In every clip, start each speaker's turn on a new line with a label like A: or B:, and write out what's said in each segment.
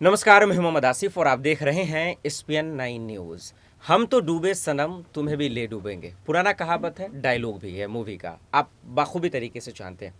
A: नमस्कार, मैं मोहम्मद आसिफ और आप देख रहे हैं एसपीएन 9 न्यूज़। हम तो डूबे सनम तुम्हें भी ले डूबेंगे, पुराना कहावत है, डायलॉग भी है मूवी का, आप बाखूबी तरीके से जानते हैं।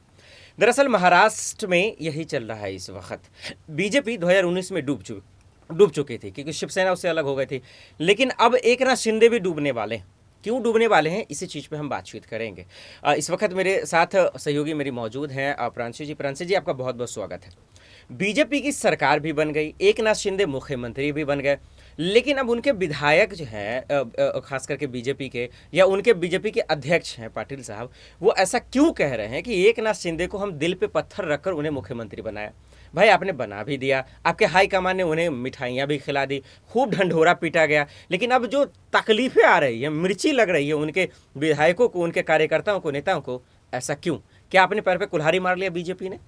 A: दरअसल महाराष्ट्र में यही चल रहा है इस वक्त। बीजेपी 2019 में डूब चुकी थी क्योंकि शिवसेना उससे अलग हो गई थी, लेकिन अब एकनाथ शिंदे भी डूबने वाले हैं। क्यों डूबने वाले हैं, इसी चीज़ पे हम बातचीत करेंगे। इस वक्त मेरे साथ सहयोगी मेरी मौजूद हैं प्रांशु जी आपका बहुत बहुत स्वागत है। बीजेपी की सरकार भी बन गई, एकनाथ शिंदे मुख्यमंत्री भी बन गए, लेकिन अब उनके विधायक जो हैं खास करके बीजेपी के या उनके बीजेपी के अध्यक्ष हैं पाटिल साहब, वो ऐसा क्यों कह रहे हैं कि एकनाथ शिंदे को हम दिल पे पत्थर रखकर उन्हें मुख्यमंत्री बनाया। भाई आपने बना भी दिया, आपके हाईकमान ने उन्हें मिठाइयाँ भी खिला दी, खूब ढंढोरा पीटा गया, लेकिन अब जो तकलीफें आ रही है, मिर्ची लग रही है उनके विधायकों को, उनके कार्यकर्ताओं को, नेताओं को, ऐसा क्यों? क्या अपने पैर पे कुल्हाड़ी मार लिया बीजेपी ने?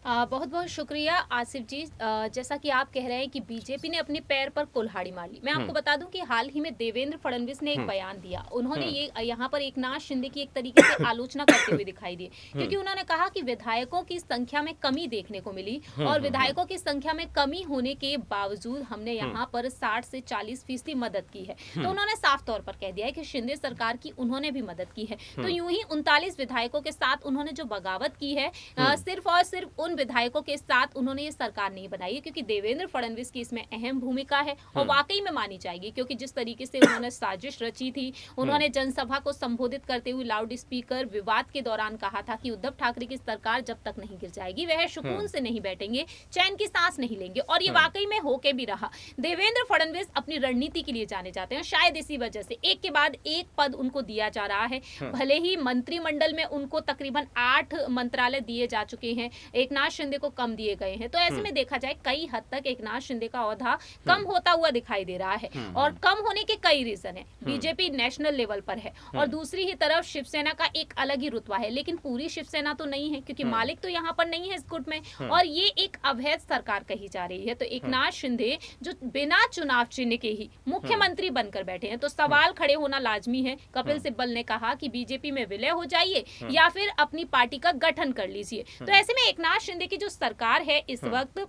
B: बहुत बहुत शुक्रिया आसिफ जी। जैसा कि आप कह रहे हैं कि बीजेपी ने अपने पैर पर कुल्हाड़ी मार ली। मैं आपको बता दूं कि हाल ही में देवेंद्र फडणवीस ने एक बयान दिया। उन्होंने ये यहाँ पर एकनाथ शिंदे की एक तरीके से आलोचना करते हुए दिखाई दी, क्योंकि उन्होंने कहा कि विधायकों की संख्या में कमी देखने को मिली और विधायकों की संख्या में कमी होने के बावजूद हमने यहाँ पर 60 से 40% मदद की है। तो उन्होंने साफ तौर पर कह दिया है कि शिंदे सरकार की उन्होंने भी मदद की है। तो यूं ही 39 विधायकों के साथ उन्होंने जो बगावत की है, सिर्फ और सिर्फ उन विधायकों के साथ उन्होंने ये सरकार नहीं बनाई है, क्योंकि देवेंद्र फडणवीस की इसमें अहम भूमिका है और वाकई में मानी जाएगी, क्योंकि जिस तरीके से उन्होंने साजिश रची थी, उन्होंने जनसभा को संबोधित करते हुए लाउड स्पीकर विवाद के दौरान कहा था कि उद्धव ठाकरे की सरकार जब तक नहीं गिर जाएगी वह सुकून से नहीं बैठेंगे, चैन की सांस नहीं लेंगे, और ये वाकई में होके भी रहा। देवेंद्र फडणवीस अपनी रणनीति के लिए जाने जाते हैं, शायद इसी वजह से एक के बाद एक पद उनको दिया जा रहा है। भले ही मंत्रिमंडल में उनको तकरीबन 8 मंत्रालय दिए जा चुके हैं, एकनाथ शिंदे को कम दिए गए हैं, तो ऐसे में देखा जाए कई हद तक एकनाथ शिंदे का औहदा कम होता हुआ दिखाई दे रहा है। और कम होने के कई रीजन है। बीजेपी नेशनल लेवल पर है और दूसरी ही तरफ शिवसेना का एक अलग ही रुतबा है, लेकिन पूरी शिवसेना तो नहीं है, क्योंकि मालिक तो यहाँ पर नहीं है इस गुट में, और ये एक अवैध सरकार कही जा रही है। तो एकनाथ शिंदे जो बिना चुनाव चिन्ह के ही मुख्यमंत्री बनकर बैठे हैं, तो सवाल खड़े होना लाजमी है। कपिल सिब्बल ने कहा कि बीजेपी में विलय हो जाइए या फिर अपनी पार्टी का गठन कर लीजिए। तो ऐसे में एकनाथ शिंदे की जो सरकार है इस वक्त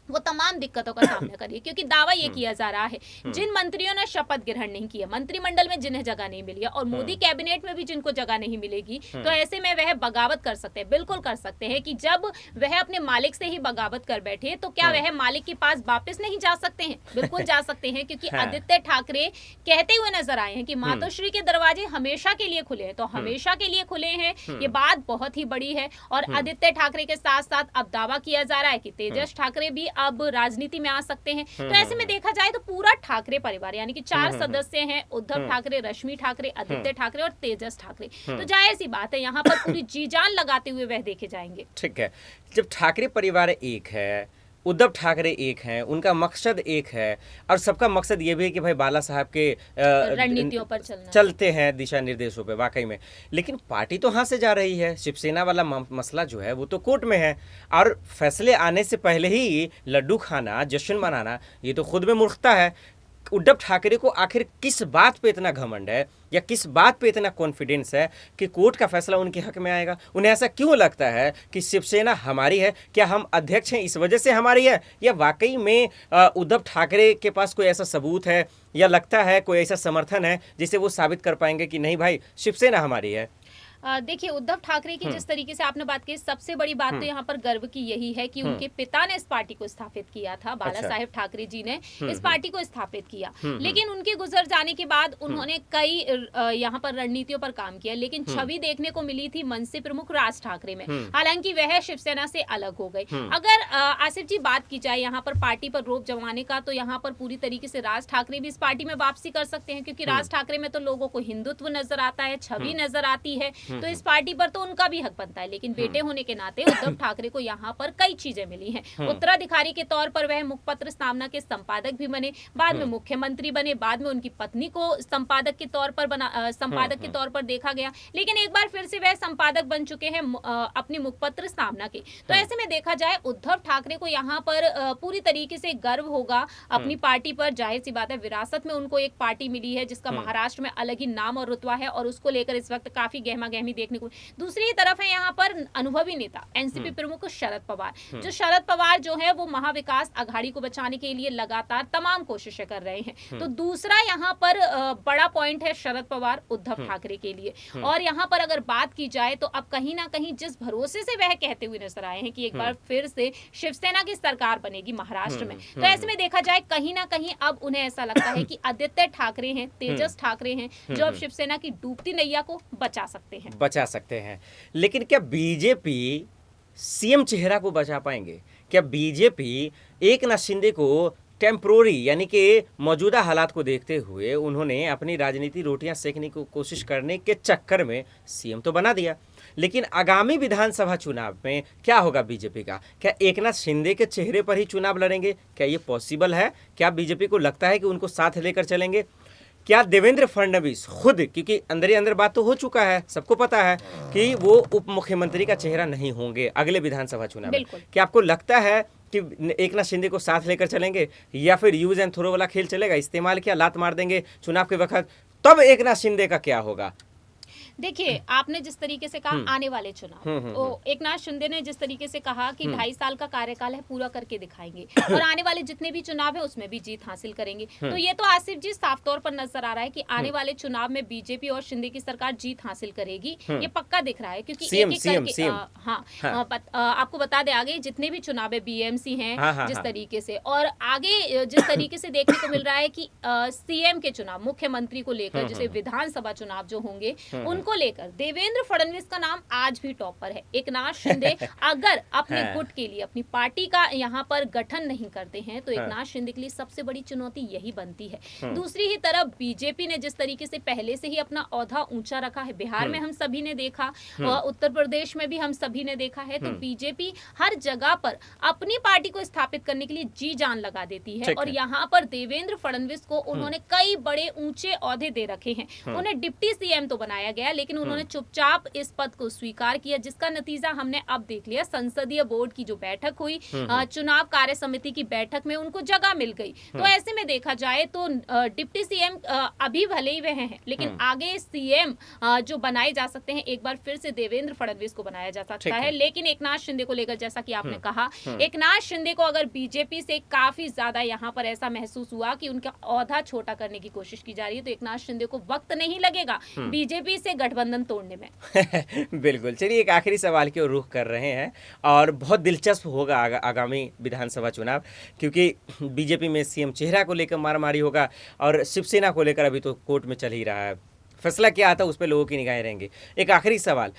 B: वो तमाम दिक्कतों का सामना करिए, क्योंकि दावा ये किया जा रहा है जिन मंत्रियों ने शपथ ग्रहण नहीं किया, मंत्रिमंडल में जिन्हें जगह नहीं मिली है और मोदी कैबिनेट में भी जिनको जगह नहीं मिलेगी, तो ऐसे में वह बगावत कर सकते हैं, बिल्कुल कर सकते हैं कि जब वह अपने मालिक से ही बगावत कर बैठे तो क्या वह मालिक के पास वापस नहीं जा सकते हैं? बिल्कुल जा सकते हैं, क्योंकि आदित्य ठाकरे कहते हुए नजर आए हैं कि मातोश्री के दरवाजे हमेशा के लिए खुले हैं, तो हमेशा के लिए खुले हैं, ये बात बहुत ही बड़ी है। और आदित्य ठाकरे के साथ साथ अब दावा किया जा रहा है कि तेजस ठाकरे भी अब राजनीति में आ सकते हैं। तो ऐसे में देखा जाए तो पूरा ठाकरे परिवार, यानी कि 4 सदस्य हैं, उद्धव ठाकरे, रश्मि ठाकरे, आदित्य ठाकरे और तेजस ठाकरे, तो जाहिर सी बात है यहाँ पर पूरी जी जान लगाते हुए वह देखे जाएंगे।
A: ठीक है, जब ठाकरे परिवार एक है, उद्धव ठाकरे एक हैं, उनका मकसद एक है, और सबका मकसद ये भी है कि भाई बाला साहब के
B: रणनीतियों पर
A: चलते हैं, दिशा निर्देशों पे वाकई में। लेकिन पार्टी तो हाथ से जा रही है, शिवसेना वाला मसला जो है वो तो कोर्ट में है, और फैसले आने से पहले ही लड्डू खाना, जश्न मनाना, ये तो खुद में मूर्खता है। उद्धव ठाकरे को आखिर किस बात पे इतना घमंड है या किस बात पे इतना कॉन्फिडेंस है कि कोर्ट का फैसला उनके हक में आएगा? उन्हें ऐसा क्यों लगता है कि शिवसेना हमारी है? क्या हम अध्यक्ष हैं इस वजह से हमारी है, या वाकई में उद्धव ठाकरे के पास कोई ऐसा सबूत है या लगता है कोई ऐसा समर्थन है जिसे वो साबित कर पाएंगे कि नहीं भाई शिवसेना हमारी है?
B: देखिए, उद्धव ठाकरे की जिस तरीके से आपने बात की, सबसे बड़ी बात तो यहाँ पर गर्व की यही है कि उनके पिता ने इस पार्टी को स्थापित किया था, बाला साहेब ठाकरे जी ने इस पार्टी को स्थापित किया। लेकिन उनके गुजर जाने के बाद उन्होंने कई यहाँ पर रणनीतियों पर काम किया, लेकिन छवि देखने को मिली थी मनसे प्रमुख राज ठाकरे में, हालांकि वह शिवसेना से अलग हो गए। अगर आसिफ जी बात की जाए यहाँ पर पार्टी पर रोब जमाने का, तो यहाँ पर पूरी तरीके से राज ठाकरे भी इस पार्टी में वापसी कर सकते हैं, क्योंकि राज ठाकरे में तो लोगों को हिंदुत्व नजर आता है, छवि नजर आती है, तो इस पार्टी पर तो उनका भी हक बनता है। लेकिन बेटे होने के नाते उद्धव ठाकरे को यहाँ पर कई चीजें मिली हैं। उत्तराधिकारी के तौर पर वह मुखपत्र स्थापना के संपादक भी बने, बाद में मुख्यमंत्री बने, बाद में उनकी पत्नी को संपादक के तौर पर देखा गया, लेकिन एक बार फिर से वह संपादक बन चुके हैं अपनी मुखपत्र स्थापना के। तो ऐसे में देखा जाए उद्धव ठाकरे को यहाँ पर पूरी तरीके से गर्व होगा अपनी पार्टी पर। जाहिर सी बात है, विरासत में उनको एक पार्टी मिली है जिसका महाराष्ट्र में अलग ही नाम और रुतबा है, और उसको लेकर इस वक्त काफी गहमा गहमी देखने को। दूसरी तरफ है यहाँ पर अनुभवी नेता एनसीपी प्रमुख शरद पवार। जो शरद पवार जो है वो महाविकास आघाड़ी को बचाने के लिए लगातार तमाम कोशिशें कर रहे हैं। तो दूसरा यहाँ पर बड़ा पॉइंट है शरद पवार उद्धव ठाकरे के लिए। और यहाँ पर अगर बात की जाए तो अब कहीं ना कहीं जिस भरोसे से वह कहते हुए नजर आए हैं कि एक बार फिर से शिवसेना की सरकार बनेगी महाराष्ट्र में, तो ऐसे में देखा जाए कहीं ना कहीं अब उन्हें ऐसा लगता है कि आदित्य ठाकरे हैं, तेजस ठाकरे हैं, जो अब शिवसेना की डूबती नैया को बचा सकते हैं।
A: लेकिन क्या बीजेपी सीएम चेहरा को बचा पाएंगे? क्या बीजेपी एकनाथ शिंदे को टेम्प्रोरी यानी कि मौजूदा हालात को देखते हुए उन्होंने अपनी राजनीति रोटियां सेकने की कोशिश करने के चक्कर में सीएम तो बना दिया, लेकिन आगामी विधानसभा चुनाव में क्या होगा बीजेपी का? क्या एकनाथ शिंदे के चेहरे पर ही चुनाव लड़ेंगे? क्या ये पॉसिबल है? क्या बीजेपी को लगता है कि उनको साथ लेकर चलेंगे? क्या देवेंद्र फडणवीस खुद, क्योंकि अंदर ही अंदर बात तो हो चुका है, सबको पता है कि वो उप मुख्यमंत्री का चेहरा नहीं होंगे अगले विधानसभा चुनाव में, क्या आपको लगता है कि एकनाथ शिंदे को साथ लेकर चलेंगे, या फिर यूज एंड थ्रो वाला खेल चलेगा, इस्तेमाल किया लात मार देंगे चुनाव के वक्त, तब एकनाथ शिंदे का क्या होगा?
B: देखिए, आपने जिस तरीके से कहा आने वाले चुनाव, तो एकनाथ शिंदे ने जिस तरीके से कहा कि 2.5 साल का कार्यकाल है, पूरा करके दिखाएंगे और आने वाले जितने भी चुनाव है उसमें भी जीत हासिल करेंगे। तो ये तो आसिफ जी साफ तौर पर नजर आ रहा है कि आने वाले चुनाव में बीजेपी और शिंदे की सरकार जीत हासिल करेगी, ये पक्का दिख रहा है। क्योंकि एक करके आपको बता दें आगे जितने भी चुनाव है बीएमसी हैं जिस तरीके से, और आगे जिस तरीके से देखने को मिल रहा है कि सीएम के चुनाव, मुख्यमंत्री को लेकर जैसे विधानसभा चुनाव जो होंगे उनको लेकर देवेंद्र फडणवीस का नाम आज भी टॉप पर है। एकनाथ शिंदे अगर अपने गुट के लिए अपनी पार्टी का यहाँ पर गठन नहीं करते हैं तो एकनाथ शिंदे के लिए सबसे बड़ी चुनौती यही बनती है। दूसरी ही तरफ बीजेपी ने जिस तरीके से पहले से ही अपना औहदा ऊंचा रखा है, बिहार में हम सभी ने देखा, उत्तर प्रदेश में भी हम सभी ने देखा है, तो बीजेपी हर जगह पर अपनी पार्टी को स्थापित करने के लिए जी जान लगा देती है। और यहाँ पर देवेंद्र फडणवीस को उन्होंने कई बड़े ऊंचे औहदे दे रखे हैं। उन्हें डिप्टी सीएम तो बनाया गया, लेकिन उन्होंने चुपचाप इस पद को स्वीकार किया, जिसका नतीजा हमने अब देख लिया। संसदीय बोर्ड की जो बैठक हुई, चुनाव कार्य समिति की बैठक में उनको जगह मिल गई। तो ऐसे में देखा जाए तो डिप्टी सीएम अभी भले ही वह हैं, लेकिन आगे सीएम जो बनाए जा सकते हैं, एक बार फिर से देवेंद्र फडणवीस को बनाया जा सकता है। लेकिन एकनाथ शिंदे को लेकर जैसा कि आपने कहा, एकनाथ शिंदे को अगर बीजेपी से काफी ज्यादा यहाँ पर ऐसा महसूस हुआ कि उनका औहदा छोटा करने की कोशिश की जा रही है, तो एकनाथ शिंदे को वक्त नहीं लगेगा बीजेपी से गठबंधन तोड़ने में।
A: बिल्कुल। चलिए एक आखिरी सवाल की ओर रुख कर रहे हैं, और बहुत दिलचस्प होगा आगामी विधानसभा चुनाव, क्योंकि बीजेपी में सीएम चेहरा को लेकर मारामारी होगा और शिवसेना को लेकर अभी तो कोर्ट में चल ही रहा है। फैसला क्या आता है उस पर लोगों की निगाहें रहेंगी। एक आखिरी सवाल,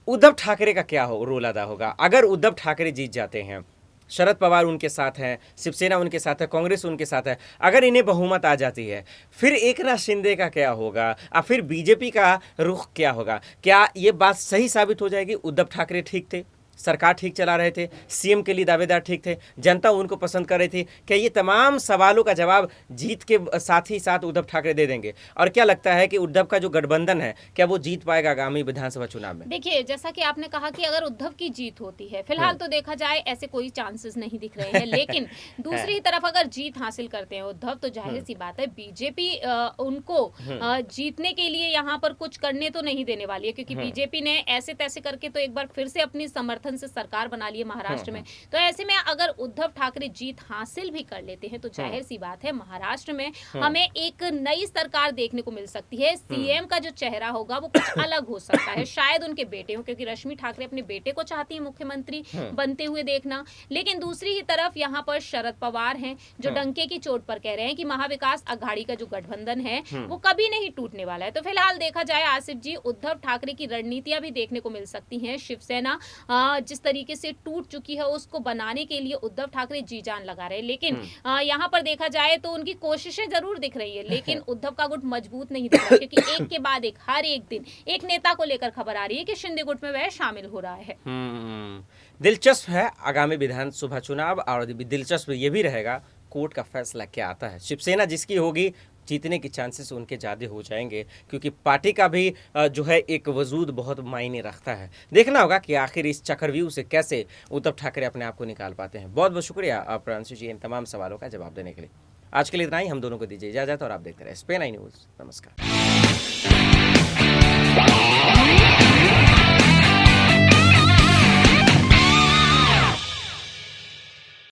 A: उद्धव ठाकरे का क्या रोल अदा होगा अगर उद्धव ठाकरे जीत जाते हैं? शरद पवार उनके साथ हैं, शिवसेना उनके साथ है, कांग्रेस उनके साथ है, अगर इन्हें बहुमत आ जाती है, फिर एकनाथ शिंदे का क्या होगा और फिर बीजेपी का रुख क्या होगा? क्या ये बात सही साबित हो जाएगी उद्धव ठाकरे ठीक थे, सरकार ठीक चला रहे थे, सीएम के लिए दावेदार ठीक थे, जनता उनको पसंद कर रही थी? क्या ये तमाम सवालों का जवाब जीत के साथ ही साथ उद्धव ठाकरे दे देंगे? और क्या लगता है कि उद्धव का जो गठबंधन है क्या वो जीत पाएगा आगामी विधानसभा चुनाव में?
B: देखिए, जैसा कि आपने कहा कि अगर उद्धव की जीत होती है, फिलहाल तो देखा जाए ऐसे कोई चांसेस नहीं दिख रहे हैं, लेकिन दूसरी तरफ अगर जीत हासिल करते हैं उद्धव, तो जाहिर सी बात है बीजेपी उनको जीतने के लिए यहाँ पर कुछ करने तो नहीं देने वाली है, क्योंकि बीजेपी ने ऐसे तैसे करके तो एक बार फिर से अपनी समर्थन से सरकार बना ली है महाराष्ट्र में। तो ऐसे में अगर उद्धव ठाकरे जीत हासिल भी कर लेते हैं तो जाहिर सी बात है महाराष्ट्र में हमें एक नई सरकार देखने को मिल सकती है। सीएम का जो चेहरा होगा वो कुछ अलग हो सकता है, शायद उनके बेटे हो, क्योंकि रश्मि ठाकरे अपने बेटे को चाहती है मुख्यमंत्री बनते हुए देखना। लेकिन दूसरी ही तरफ यहाँ पर शरद पवार हैं जो डंके की चोट पर कह रहे हैं कि महाविकास आघाड़ी का जो गठबंधन है वो कभी नहीं टूटने वाला है। तो फिलहाल देखा जाए आसिफ जी, उद्धव ठाकरे की रणनीतियां भी देखने को मिल सकती हैं। शिवसेना जिस तरीके से टूट चुकी है उसको बनाने के लिए उद्धव ठाकरे जी जान लगा रहे हैं, लेकिन यहाँ पर देखा जाए तो उनकी कोशिशें जरूर दिख रही है, लेकिन उद्धव का गुट मजबूत नहीं दिख रहा, क्योंकि एक के बाद एक हर एक दिन एक नेता को लेकर खबर आ रही है कि शिंदे गुट में वह शामिल हो रहा है।
A: दिलचस्प है आगामी विधानसभा चुनाव, और दिलचस्प ये भी रहेगा कोर्ट का फैसला क्या आता है। शिवसेना जिसकी होगी जीतने के चांसेस उनके ज़्यादा हो जाएंगे, क्योंकि पार्टी का भी जो है एक वजूद बहुत मायने रखता है। देखना होगा कि आखिर इस चक्रव्यूह से कैसे उद्धव ठाकरे अपने आप को निकाल पाते हैं। बहुत बहुत शुक्रिया प्रांशु जी इन तमाम सवालों का जवाब देने के लिए। आज के लिए इतना ही, हम दोनों को दीजिए इजाज़त और आप देखते रहे SPN9 न्यूज़। नमस्कार।